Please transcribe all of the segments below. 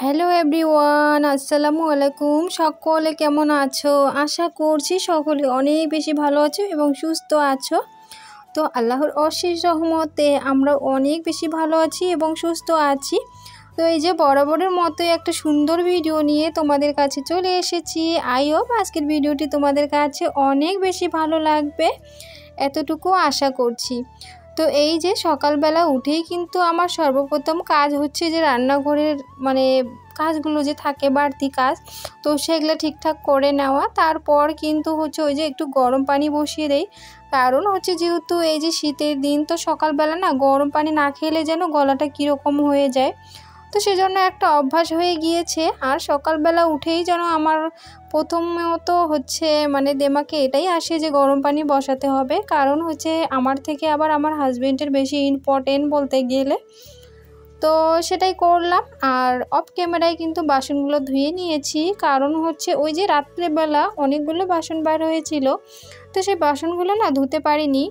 Hello everyone, আসসালামু আলাইকুম। সকলে কেমন আছো? আশা করছি সকলে অনেক বেশি ভালো আছো এবং সুস্থ আছো। তো আল্লাহর অশেষ রহমতে আমরা অনেক বেশি ভালো আছি এবং সুস্থ আছি। তো এই যে বরাবরের মতোই একটা সুন্দর ভিডিও নিয়ে তোমাদের কাছে চলে এসেছি। আই হোপ আজকের ভিডিওটি তোমাদের কাছে অনেক বেশি ভালো লাগবে, এতটুকু আশা করছি। তো এই যে সকালবেলা উঠেই কিন্তু আমার সর্বপ্রথম কাজ হচ্ছে যে রান্নাঘরের কাজগুলো যে থাকে বাড়তি কাজ, তো সেগুলো ঠিকঠাক করে নেওয়া। তারপর কিন্তু হচ্ছে ওই যে একটু গরম পানি বসিয়ে দেই, কারণ হচ্ছে যেহেতু এই যে শীতের দিন, তো সকালবেলা না গরম পানি না খেলে যেন গলাটা কীরকম হয়ে যায়। তো সেজন্য একটা অভ্যাস হয়ে গিয়েছে। আর সকালবেলা উঠেই যেন আমার প্রথমত হচ্ছে দেমাকে এটাই আসে যে গরম পানি বসাতে হবে, কারণ হচ্ছে আমার থেকে আবার আমার হাজবেন্ডের বেশি ইম্পর্টেন্ট বলতে গেলে। তো সেটাই করলাম। আর অফ ক্যামেরায় কিন্তু বাসনগুলো ধুয়ে নিয়েছি, কারণ হচ্ছে ওই যে রাত্রেবেলা অনেকগুলো বাসন বার হয়েছিল, তো সেই বাসনগুলো না ধুতে পারিনি।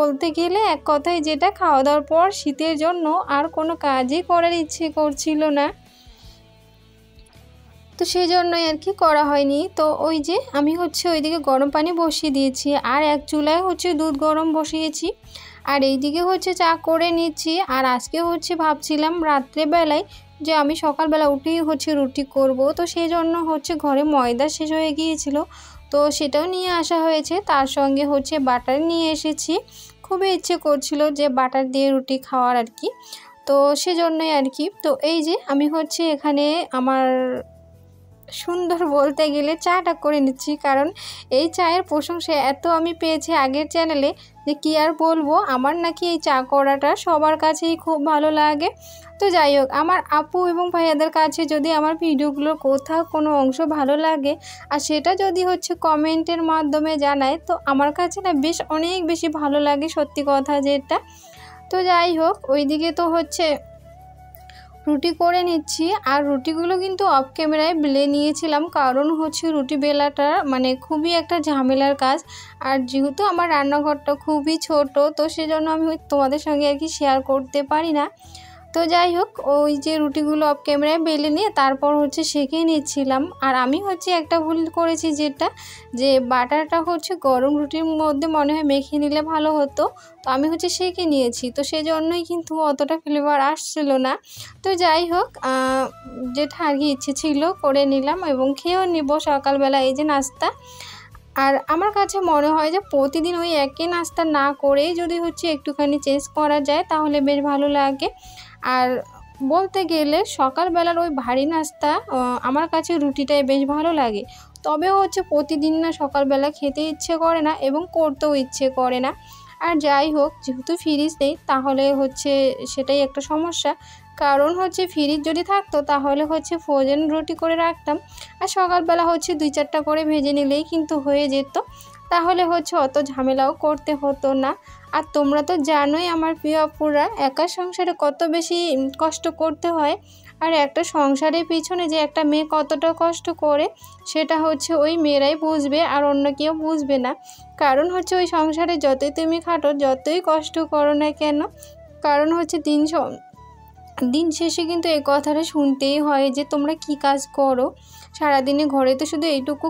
বলতে গেলে এক কথায় যেটা খাওয়া দাওয়ার পর শীতের জন্য আর কোনো কাজই করার ইচ্ছে করছিল না, তো সেই জন্যই আর কি করা হয়নি। তো ওই যে আমি হচ্ছে ওইদিকে গরম পানি বসিয়ে দিয়েছি, আর এক চুলায় হচ্ছে দুধ গরম বসিয়েছি, আর এইদিকে হচ্ছে চা করে নিচ্ছি। আর আজকে হচ্ছে ভাবছিলাম রাত্রেবেলায় যে আমি সকালবেলা উঠেই হচ্ছে রুটি করব, তো সেই জন্য হচ্ছে ঘরে ময়দা শেষ হয়ে গিয়েছিল, তো সেটাও নিয়ে আসা হয়েছে। তার সঙ্গে হচ্ছে বাটার নিয়ে এসেছি, খুবই ইচ্ছে করছিল যে বাটার দিয়ে রুটি খাওয়ার আর কি, তো সেজন্যই আর কি। তো এই যে আমি হচ্ছে এখানে আমার সুন্দর বলতে গেলে চাটা করে নিচ্ছি, কারণ এই চায়ের প্রশংসা এত আমি পেয়েছি আগের চ্যানেলে যে কি আর বলবো। আমার নাকি এই চা করাটা সবার কাছেই খুব ভালো লাগে। তো যাই হোক, আমার আপু এবং ভাইয়াদের কাছে যদি আমার ভিডিওগুলোর কোথাও কোনো অংশ ভালো লাগে, আর সেটা যদি হচ্ছে কমেন্টের মাধ্যমে জানায়, তো আমার কাছে না বেশ অনেক বেশি ভালো লাগে, সত্যি কথা যেটা। তো যাই হোক, ওইদিকে তো হচ্ছে রুটি করে নিচ্ছি। আর রুটিগুলো কিন্তু অফ ক্যামেরায় বেলে নিয়েছিলাম, কারণ হচ্ছে রুটি বেলাটা খুবই একটা ঝামেলার কাজ। আর যেহেতু আমার রান্নাঘরটা খুবই ছোট, তো সেজন্য আমি তোমাদের সঙ্গে আর কি শেয়ার করতে পারি না। তো যাই হোক, ওই যে রুটিগুলো অফ ক্যামেরায় বেলে নিয়ে তারপর হচ্ছে সেঁকে নিচ্ছিলাম। আর আমি হচ্ছে একটা ভুল করেছি, যেটা যে বাটারটা হচ্ছে গরম রুটির মধ্যে মনে হয় মেখে নিলে ভালো হতো, তো আমি হচ্ছে সেঁকে নিয়েছি, তো সেই জন্যই কিন্তু অতটা ফ্লেভার আসছিল না। তো যাই হোক, যেটা আর কি ইচ্ছে ছিল করে নিলাম এবং খেয়েও নিব সকালবেলা এই যে নাস্তা। আর আমার কাছে মনে হয় যে প্রতিদিন ওই একই নাস্তা না করেই যদি হচ্ছে একটুখানি চেঞ্জ করা যায় তাহলে বেশ ভালো লাগে। আর বলতে গেলে সকালবেলার ওই ভারী নাস্তা আমার কাছে রুটিটাই বেশ ভালো লাগে, তবে হচ্ছে প্রতিদিন না সকালবেলা খেতে ইচ্ছে করে না এবং করতেও ইচ্ছে করে না। আর যাই হোক, যেহেতু ফ্রিজ নেই তাহলে হচ্ছে সেটাই একটা সমস্যা, কারণ হচ্ছে ফ্রিজ যদি থাকতো তাহলে হচ্ছে ফ্রোজেন রুটি করে রাখতাম, আর সকালবেলা হচ্ছে 2-4টা করে ভেজে নিলেই কিন্তু হয়ে যেত, তাহলে হচ্ছে অত ঝামেলাও করতে হতো না। আর তোমরা তো জানোই আমার প্রিয় আপুরা, একা সংসারে কত বেশি কষ্ট করতে হয়, আর একটা সংসারের পিছনে যে একটা মেয়ে কতটা কষ্ট করে সেটা হচ্ছে ওই মেয়েরাই বুঝবে, আর অন্য কেউ বুঝবে না। কারণ হচ্ছে ওই সংসারে যতই তুমি খাটো, যতই কষ্ট করো না কেন, কারণ হচ্ছে দিন শেষে কিন্তু এই কথাটা শুনতেই হয় যে তোমরা কি কাজ করো সারাদিনে, ঘরে তো শুধু এইটুকু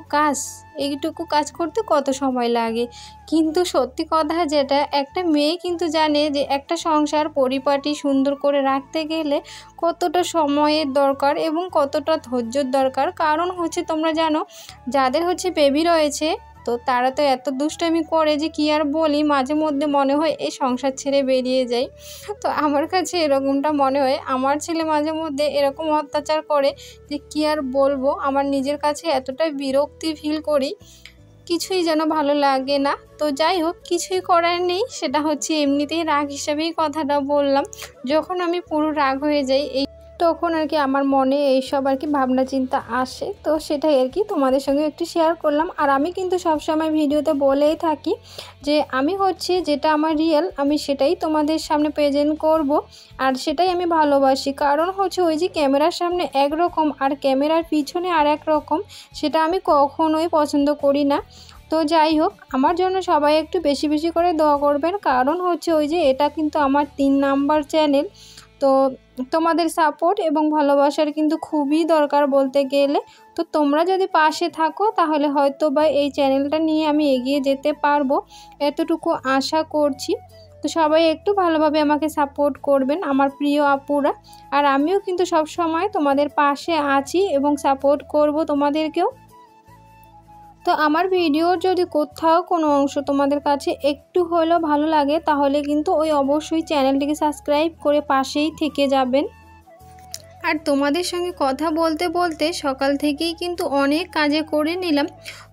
কাজ করতে কত সময় লাগে। কিন্তু সত্যি কথা যেটা, একটা মেয়ে কিন্তু জানে যে একটা সংসার পরিপাটি সুন্দর করে রাখতে গেলে কতটা সময়ের দরকার এবং কতটা ধৈর্যের দরকার। কারণ হচ্ছে তোমরা জানো, যাদের হচ্ছে বেবি রয়েছে, তো তারা তো এত দুষ্টামি করে যে কি আর বলি, মাঝে মধ্যে মনে হয় এই সংসার ছেড়ে বেরিয়ে যাই। তো আমার কাছে এরকমটা মনে হয়, আমার ছেলে মাঝে মধ্যে এরকম অত্যাচার করে যে কি আর বলবো, আমার নিজের কাছে এতটাই বিরক্তি ফিল করি, কিছুই যেন ভালো লাগে না। তো যাই হোক, কিছুই করার নেই, সেটা হচ্ছে এমনিতেই রাগ হিসাবেই কথাটা বললাম। যখন আমি পুরো রাগ হয়ে যাই তখন আর কি আমার মনে এইসব আর কি ভাবনা চিন্তা আসে, তো সেটাই আর কি তোমাদের সঙ্গে একটু শেয়ার করলাম। আর আমি কিন্তু সবসময় ভিডিওতে বলেই থাকি যে আমি হচ্ছে যেটা আমার রিয়েল, আমি সেটাই তোমাদের সামনে প্রেজেন্ট করব, আর সেটাই আমি ভালোবাসি। কারণ হচ্ছে ওই যে ক্যামেরার সামনে একরকম আর ক্যামেরার পিছনে আর এক রকম, সেটা আমি কখনোই পছন্দ করি না। তো যাই হোক, আমার জন্য সবাই একটু বেশি বেশি করে দোয়া করবেন, কারণ হচ্ছে ওই যে এটা কিন্তু আমার 3 নাম্বার চ্যানেল, তো তোমাদের সাপোর্ট এবং ভালোবাসার কিন্তু খুবই দরকার বলতে গেলে। তো তোমরা যদি পাশে থাকো তাহলে হয়তো বা এই চ্যানেলটা নিয়ে আমি এগিয়ে যেতে পারবো, এতটুকু আশা করছি। তো সবাই একটু ভালোভাবে আমাকে সাপোর্ট করবেন আমার প্রিয় আপুরা। আর আমিও কিন্তু সব সময় তোমাদের পাশে আছি এবং সাপোর্ট করব তোমাদেরকেও। তো আমার ভিডিওর যদি কোথাও কোনো অংশ তোমাদের কাছে একটু হলেও ভালো লাগে তাহলে কিন্তু অবশ্যই চ্যানেলটিকে সাবস্ক্রাইব করে পাশেই থেকে যাবেন। আর তোমাদের সঙ্গে কথা বলতে বলতে সকাল থেকেই কিন্তু অনেক কাজে করে নিলাম।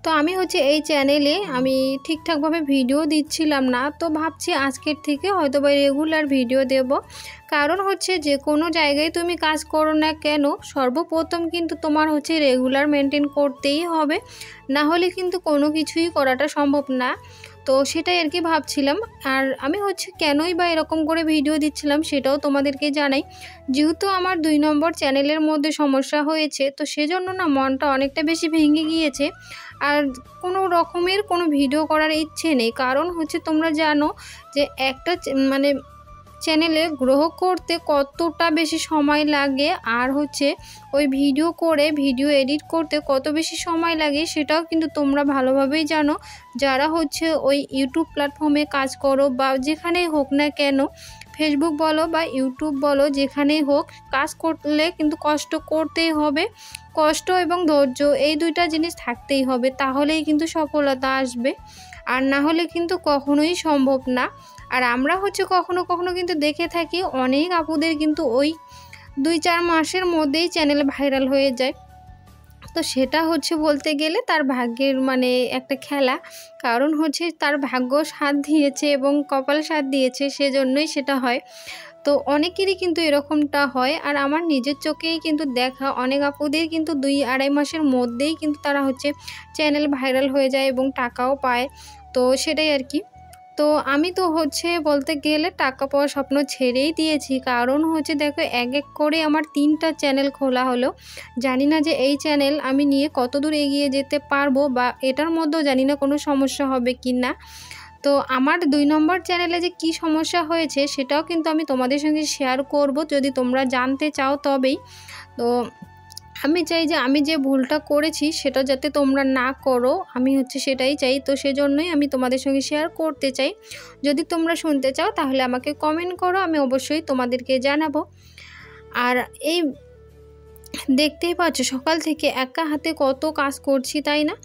তো আমি এই চ্যানেলে আমি ঠিকঠাকভাবে ভিডিও দিচ্ছিলাম না, তো ভাবছি আজকের থেকে হয়তো বা রেগুলার ভিডিও দেব। কারণ যে কোনো জায়গায় তুমি কাজ করো না কেন, সর্বপ্রথম কিন্তু তোমার রেগুলার মেনটেন করতেই হবে, না হলে কিন্তু কোনো কিছুই করাটা সম্ভব না। তো সেটাই আর কি ভাবছিলাম। আর আমি কেনই বা এরকম করে ভিডিও দিচ্ছিলাম সেটাও তোমাদেরকে জানাই। যেহেতু আমার 2 নম্বর চ্যানেলের মধ্যে সমস্যা হয়েছে, তো সেজন্য না মনটা অনেকটা বেশি ভেঙে গিয়েছে। আর কোনো রকমের কোনো ভিডিও করার ইচ্ছে নেই। কারণ তোমরা জানো যে একটা চ্যানেলে গ্রো করতে কতটা বেশি সময় লাগে, আর ওই ভিডিও করে ভিডিও এডিট করতে কত বেশি সময় লাগে সেটাও কিন্তু তোমরা ভালোভাবেই জানো, যারা ওই ইউটিউব প্ল্যাটফর্মে কাজ করো বা যেখানেই হোক না কেন, ফেসবুক বলো বা ইউটিউব বলো, যেখানেই হোক কাজ করলে কিন্তু কষ্ট করতেই হবে। কষ্ট এবং ধৈর্য এই দুইটা জিনিস থাকতেই হবে, তাহলেই কিন্তু সফলতা আসবে, আর না হলে কিন্তু কখনোই সম্ভব না। আর আমরা কখনো কখনো কিন্তু দেখে থাকি অনেক আপুদের কিন্তু ওই 2-4 মাসের মধ্যেই চ্যানেল ভাইরাল হয়ে যায়। তো সেটা বলতে গেলে তার ভাগ্যের একটা খেলা। কারণ তার ভাগ্য সাথ দিয়েছে এবং কপাল সাথ দিয়েছে, সেজন্যই সেটা হয়। তো অনেকেরই কিন্তু এরকমটা হয়। আর আমার নিজের চোখেই কিন্তু দেখা অনেক আপুদের কিন্তু 2-2.5 মাসের মধ্যেই কিন্তু তারা চ্যানেল ভাইরাল হয়ে যায় এবং টাকাও পায়। তো সেটাই আর কি। তো আমি তো বলতে গেলে টাকা পাওয়ার স্বপ্ন ছেড়েই দিয়েছি। কারণ দেখো এক এক করে আমার 3টা চ্যানেল খোলা হলো। জানি না যে এই চ্যানেল আমি নিয়ে কতদূর এগিয়ে যেতে পারবো, বা এটার মধ্যেও জানি না কোনো সমস্যা হবে কি না। তো আমার 2 নম্বর চ্যানেলে যে কি সমস্যা হয়েছে সেটাও কিন্তু আমি তোমাদের সঙ্গে শেয়ার করব, যদি তোমরা জানতে চাও তবেই। তো আমি চাই যে আমি যে ভুলটা করেছি সেটা যাতে তোমরা না করো, আমি সেটাই চাই। তো সেজন্যই আমি তোমাদের সঙ্গে শেয়ার করতে চাই। যদি তোমরা শুনতে চাও তাহলে আমাকে কমেন্ট করো, আমি অবশ্যই তোমাদেরকে জানাবো। আর এই দেখতেই পাচ্ছ সকাল থেকে একা হাতে কত কাজ করছি, তাই না?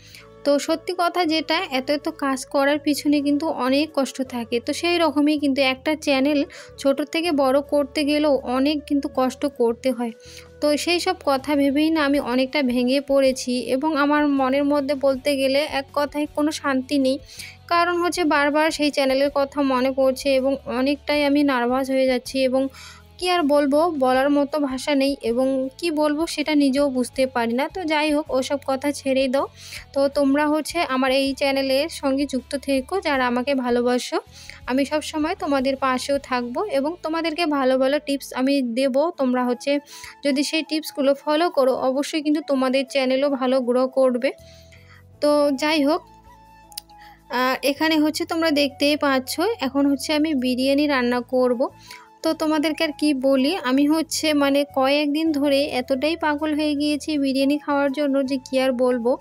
তো সত্যি কথা যেটা, এত এত কাজ করার পিছনে কিন্তু অনেক কষ্ট থাকে। তো সেই রকমই কিন্তু একটা চ্যানেল ছোট থেকে বড় করতে গেলেও অনেক কিন্তু কষ্ট করতে হয়। তো সেই সব কথা ভেবেই না আমি অনেকটা ভেঙে পড়েছি, এবং আমার মনের মধ্যে বলতে গেলে এক কথায় কোনো শান্তি নেই। কারণ বারবার সেই চ্যানেলের কথা মনে পড়ছে এবং অনেকটাই আমি নার্ভাস হয়ে যাচ্ছি, এবং কি আর বলবো, বলার মতো ভাষা নেই, এবং কি বলবো সেটা নিজেও বুঝতে পারি না। তো যাই হোক, ওসব কথা ছেড়েই দাও। তো তোমরা আমার এই চ্যানেলের সঙ্গে যুক্ত থেকো, যারা আমাকে ভালোবাসো। আমি সব সময় তোমাদের পাশেও থাকবো এবং তোমাদেরকে ভালো ভালো টিপস আমি দেব। তোমরা যদি সেই টিপসগুলো ফলো করো, অবশ্যই কিন্তু তোমাদের চ্যানেলও ভালো গ্রো করবে। তো যাই হোক, এখানে তোমরা দেখতেই পাচ্ছ এখন আমি বিরিয়ানি রান্না করব। তো তোমাদেরকে আর কি বলি, আমি কয়েকদিন ধরে এতটাই পাগল হয়ে গিয়েছি বিরিয়ানি খাওয়ার জন্য যে কি আর বলবো।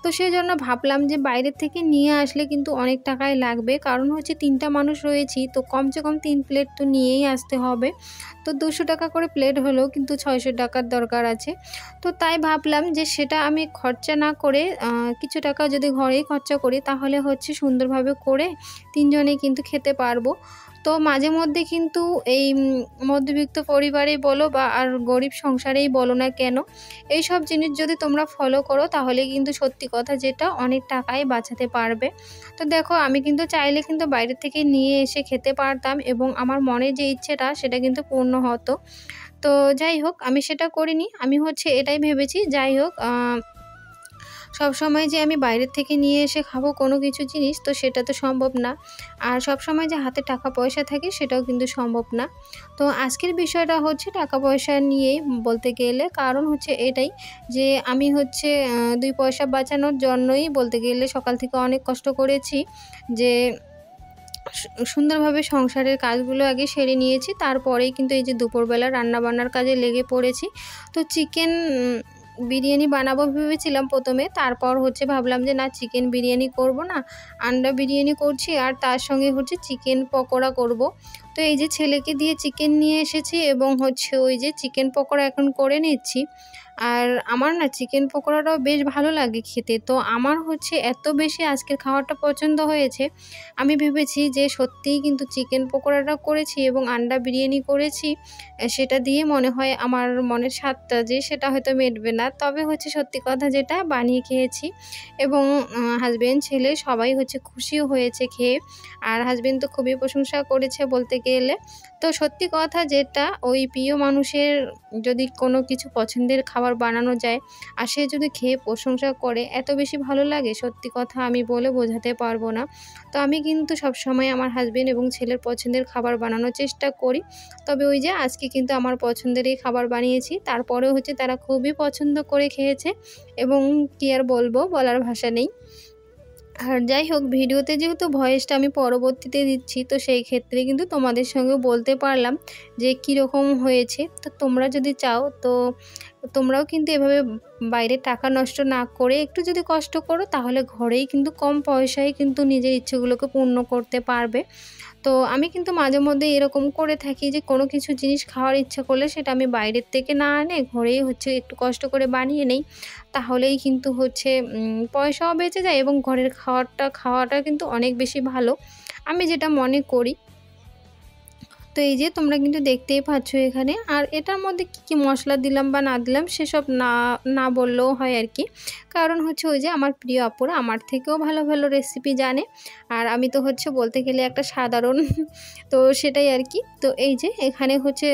তো সেই জন্য ভাবলাম যে বাইরের থেকে নিয়ে আসলে কিন্তু অনেক টাকাই লাগবে, কারণ 3টা মানুষ রয়েছি, তো কমসে কম 3 প্লেট তো নিয়েই আসতে হবে। তো 200 টাকা করে প্লেট হলেও কিন্তু 600 টাকার দরকার আছে। তো তাই ভাবলাম যে সেটা আমি খরচা না করে কিছু টাকা যদি ঘরেই খরচা করি, তাহলে সুন্দরভাবে করে 3 জনেই কিন্তু খেতে পারবো। তো মাঝে মধ্যে কিন্তু এই মধ্যবিত্ত পরিবারেই বলো বা আর গরিব সংসারেই বলো না কেন, এই সব জিনিস যদি তোমরা ফলো করো তাহলে কিন্তু সত্যি কথা যেটা, অনেক টাকাই বাঁচাতে পারবে। তো দেখো, আমি কিন্তু চাইলে কিন্তু বাইরে থেকে নিয়ে এসে খেতে পারতাম এবং আমার মনের যে ইচ্ছেটা সেটা কিন্তু পূর্ণ হতো। তো যাই হোক, আমি সেটা করিনি। আমি এটাই ভেবেছি, যাই হোক সব সময় যে আমি বাইরের থেকে নিয়ে এসে খাবো কোনো কিছু জিনিস, তো সেটা তো সম্ভব না। আর সব সময় যে হাতে টাকা পয়সা থাকে সেটাও কিন্তু সম্ভব না। তো আজকের বিষয়টা টাকা পয়সা নিয়েই বলতে গেলে, কারণ এটাই যে আমি 2 পয়সা বাঁচানোর জন্যই বলতে গেলে সকাল থেকে অনেক কষ্ট করেছি, যে সুন্দরভাবে সংসারের কাজগুলো আগে সেরে নিয়েছি, তারপরেই কিন্তু এই যে দুপুরবেলা রান্নাবান্নার কাজে লেগে পড়েছি। তো চিকেন বিরিয়ানি বানাবো ভেবেছিলাম প্রথমে, তারপর হচ্ছে ভাবলাম যে না, চিকেন বিরিয়ানি করব না, আন্ডা বিরিয়ানি করছি আর তার সঙ্গে হচ্ছে চিকেন পকোড়া করব। তো এই যে ছেলেকে দিয়ে চিকেন নিয়ে এসেছি এবং হচ্ছে ওই যে চিকেন পকোড়া এখন করে নিচ্ছি। আর আমার না চিকেন পকোড়াটাও বেশ ভালো লাগে খেতে। তো আমার হচ্ছে এত বেশি আজকের খাওয়াটা পছন্দ হয়েছে, আমি ভেবেছি যে সত্যিই কিন্তু চিকেন পকোড়াটা করেছি এবং আন্ডা বিরিয়ানি করেছি, সেটা দিয়ে মনে হয় আমার মনের স্বাদটা যে সেটা হয়তো মেটবে না। তবে হচ্ছে সত্যি কথা যেটা, বানিয়ে খেয়েছি এবং হাজব্যান্ড ছেলে সবাই হচ্ছে খুশিও হয়েছে খেয়ে। আর হাজব্যান্ড তো খুবই প্রশংসা করেছে বলতে গেলে। তো সত্যি কথা যেটা, ওই প্রিয় মানুষের যদি কোনো কিছু পছন্দের খাবার বানানো যায় আর সে যদি খেয়ে প্রশংসা করে, এত বেশি ভালো লাগে, সত্যি কথা আমি বলে বোঝাতে পারবো না। তো আমি কিন্তু সবসময় আমার হাজব্যান্ড এবং ছেলের পছন্দের খাবার বানানোর চেষ্টা করি। তবে ওই যে আজকে কিন্তু আমার পছন্দেরই খাবার বানিয়েছি, তারপরেও হচ্ছে তারা খুবই পছন্দ করে খেয়েছে এবং কী আর বলবো, বলার ভাষা নেই। আর যাই হোক, ভিডিওতে যেহেতু ভয়েসটা আমি পরবর্তীতে দিচ্ছি, তো সেই ক্ষেত্রে কিন্তু তোমাদের সঙ্গে বলতে পারলাম যে কীরকম হয়েছে। তো তোমরা যদি চাও তো তোমরাও কিন্তু এভাবে বাইরে টাকা নষ্ট না করে একটু যদি কষ্ট করো, তাহলে ঘরেই কিন্তু কম পয়সায় কিন্তু নিজের ইচ্ছেগুলোকে পূর্ণ করতে পারবে। তো আমি কিন্তু মাঝে মধ্যে এরকম করে থাকি যে কোনো কিছু জিনিস খাওয়ার ইচ্ছা করলে সেটা আমি বাইরের থেকে না আনে ঘরেই হচ্ছে একটু কষ্ট করে বানিয়ে নেই, তাহলেই কিন্তু হচ্ছে পয়সাও বেঁচে যায় এবং ঘরের খাওয়াটা কিন্তু অনেক বেশি ভালো, আমি যেটা মনে করি। তো এই যে তোমরা কিন্তু দেখতেই পাচ্ছ এখানে। আর এটার মধ্যে কি মশলা দিলাম বা না দিলাম সেসব না বললেও হয় আর কি, কারণ হচ্ছে ওই যে আমার প্রিয় আপুরা আমার থেকেও ভালো ভালো রেসিপি জানে, আর আমি তো হচ্ছে বলতে গেলে একটা সাধারণ তো সেটাই আর কি। তো এই যে এখানে হচ্ছে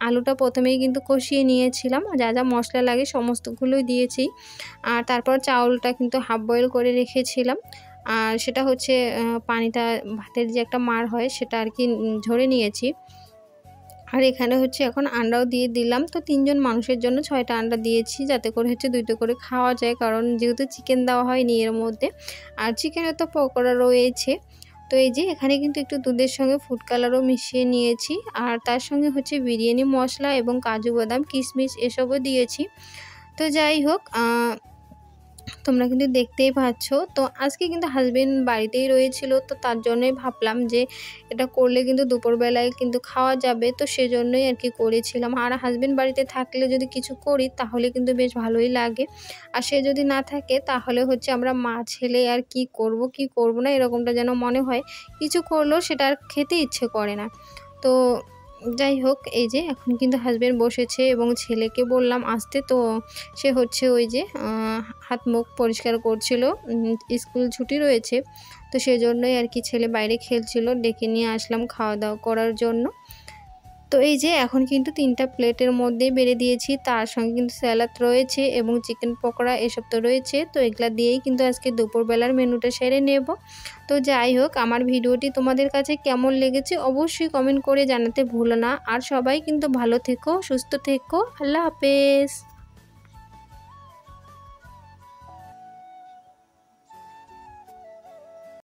আলুটা প্রথমেই কিন্তু কষিয়ে নিয়েছিলাম, যা যা মশলা লাগে সমস্তগুলোই দিয়েছি। আর তারপর চাউলটা কিন্তু হাফ বয়েল করে রেখেছিলাম, আর সেটা হচ্ছে পানিটা, ভাতের যে একটা মার হয় সেটা আর কি ঝরে নিয়েছি। আর এখানে হচ্ছে এখন আন্ডাও দিয়ে দিলাম। তো 3 জন মানুষের জন্য 6টা আন্ডা দিয়েছি, যাতে করে হচ্ছে 2টো করে খাওয়া যায়, কারণ যেহেতু চিকেন দেওয়া হয়নি এর মধ্যে, আর চিকেনের তো পকোড়া রয়েছে। তো এই যে এখানে কিন্তু একটু দুধের সঙ্গে ফুড কালারও মিশিয়ে নিয়েছি, আর তার সঙ্গে হচ্ছে বিরিয়ানি মশলা এবং কাজু বাদাম কিশমিশ এসবও দিয়েছি। তো যাই হোক, তোমরা কিন্তু দেখতেই পাচ্ছ। তো আজকে কিন্তু হাজবেন্ড বাড়িতেই রয়েছিল, তো তার জন্যই ভাবলাম যে এটা করলে কিন্তু দুপুরবেলায় কিন্তু খাওয়া যাবে, তো সেজন্যই আর কি করেছিলাম। আর হাজবেন্ড বাড়িতে থাকলে যদি কিছু করি তাহলে কিন্তু বেশ ভালোই লাগে, আর সে যদি না থাকে তাহলে হচ্ছে আমরা মা ছেলে আর কি করব না এরকমটা যেন মনে হয়, কিছু করলেও সেটা আর খেতে ইচ্ছে করে না। তো যাই হোক, এই যে এখন কিন্তু হাজবেন্ড বসেছে এবং ছেলেকে বললাম আসতে, তো সে হচ্ছে ওই যে হাত মুখ পরিষ্কার করছিল, স্কুল ছুটি রয়েছে, তো সেজন্যই আর কি ছেলে বাইরে খেলছিল, ডেকে নিয়ে আসলাম খাওয়া দাওয়া করার জন্য। তো এই যে এখন কিন্তু 3টা প্লেটের মধ্যেই বেড়ে দিয়েছি, তার সঙ্গে কিন্তু স্যালাড রয়েছে এবং চিকেন পকোড়া এসব তো রয়েছে। তো এগুলা দিয়েই কিন্তু আজকে দুপুরবেলার মেনুটা সেরে নেব। তো যাই হোক, আমার ভিডিওটি তোমাদের কাছে কেমন লেগেছে অবশ্যই কমেন্ট করে জানাতে ভুলো না। আর সবাই কিন্তু ভালো থেকো, সুস্থ থেকো, আল্লাহ হাফেজ।